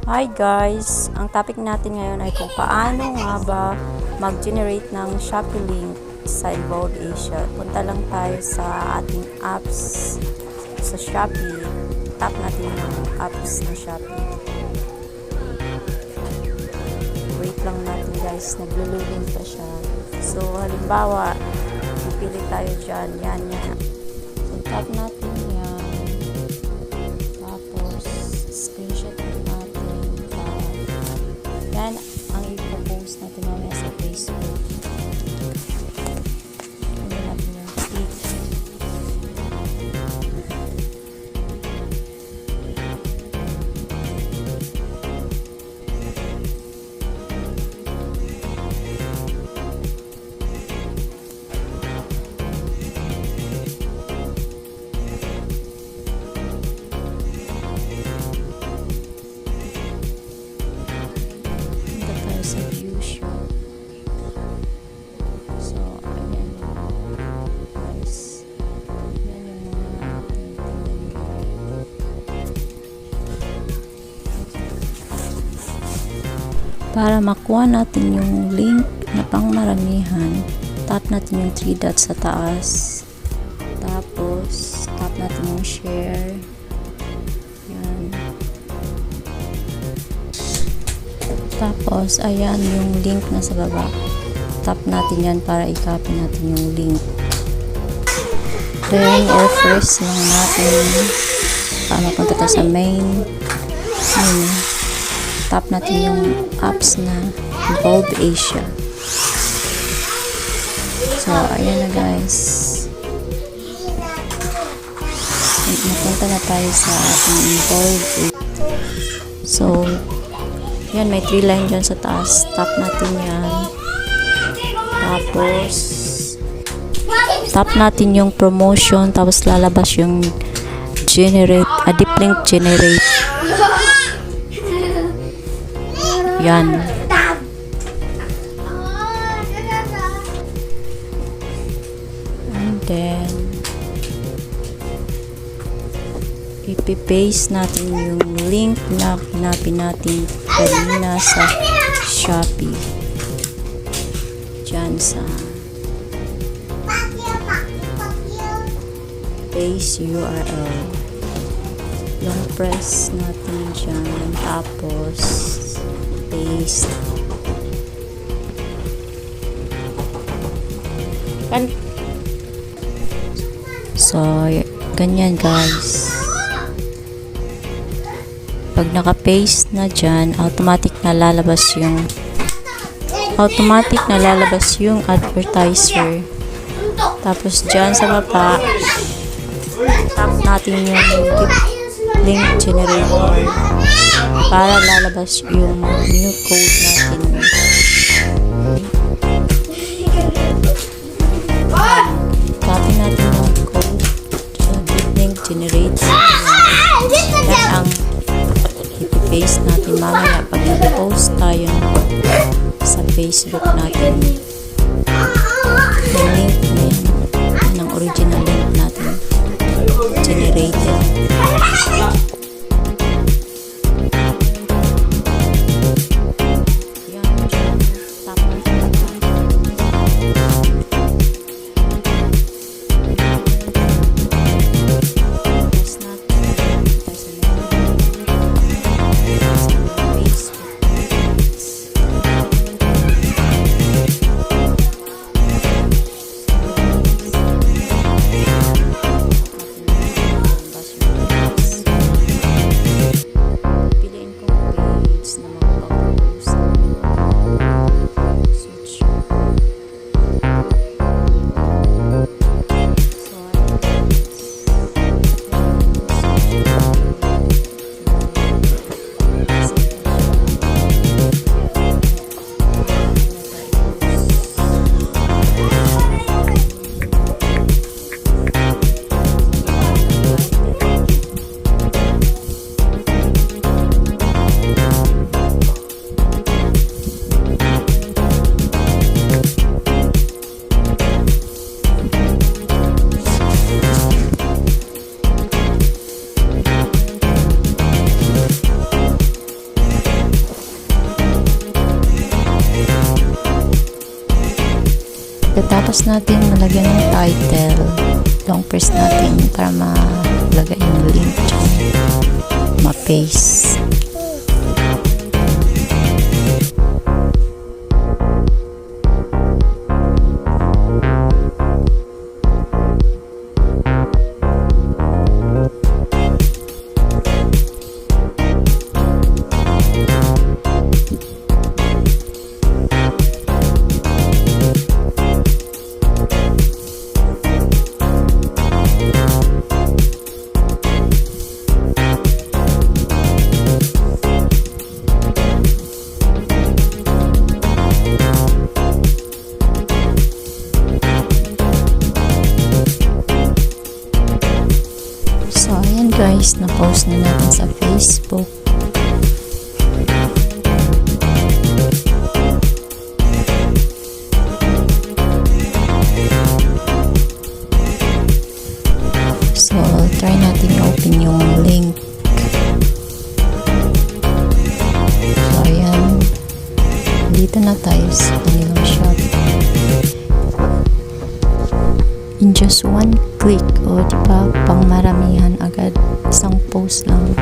Hi guys! Ang topic natin ngayon ay kung paano nga ba mag-generate ng Shopee link sa Involved Asia. Punta lang tayo sa ating apps sa Shopee. Tap natin yung apps ng Shopee. Wait lang natin guys, naglo-loading pa siya. So halimbawa, pipili tayo dyan. Yan. So tap natin yan. Tapos screenshot natin. Yan ang ipopost natin mamaya sa Facebook. Hindi natin yung click. Sa view shop. So, ayan guys. Yan yung mga tinitingnan. Para makuha natin yung link na pang maramihan, tap natin yung 3 dots sa taas. Tapos, tap natin yung share. Tapos, ayan yung link na sa baba. Tap natin yan para i-copy natin yung link. Then, refresh lang natin para mapunta tayo sa main menu. Tap natin yung apps na Involved Asia. So, ayan na guys. Mapunta na tayo sa ating Involved Asia. So, yan, may 3 line dyan sa taas. Tap natin yan. Tapos, tap natin yung promotion. Tapos, lalabas yung generate, deep link generate. Yan. And then, ipipaste natin yung link na pinapin natin kanina sa Shopee. Diyan sa paste URL. Long press natin dyan. Tapos paste. So, ganyan guys. Pag naka-paste na dyan, automatic na lalabas yung advertiser. Tapos dyan sa baba, tap natin yung link generator para lalabas yung new code natin. Copy natin yung code sa link generator. Yan ang i-paste natin mamaya pag nag-post tayo sa Facebook natin. Yung link na yan, ang original link natin generated. Pagkatapos natin malagyan ng title, long press natin para malagay yung link dyan, ma-paste. So, ayan guys, na-post na natin sa Facebook. So, try natin i-open yung link. So, ayan. Dito na tayo sa kanilang shop. In just one click, o diba, pang maramihan agad, isang post lang.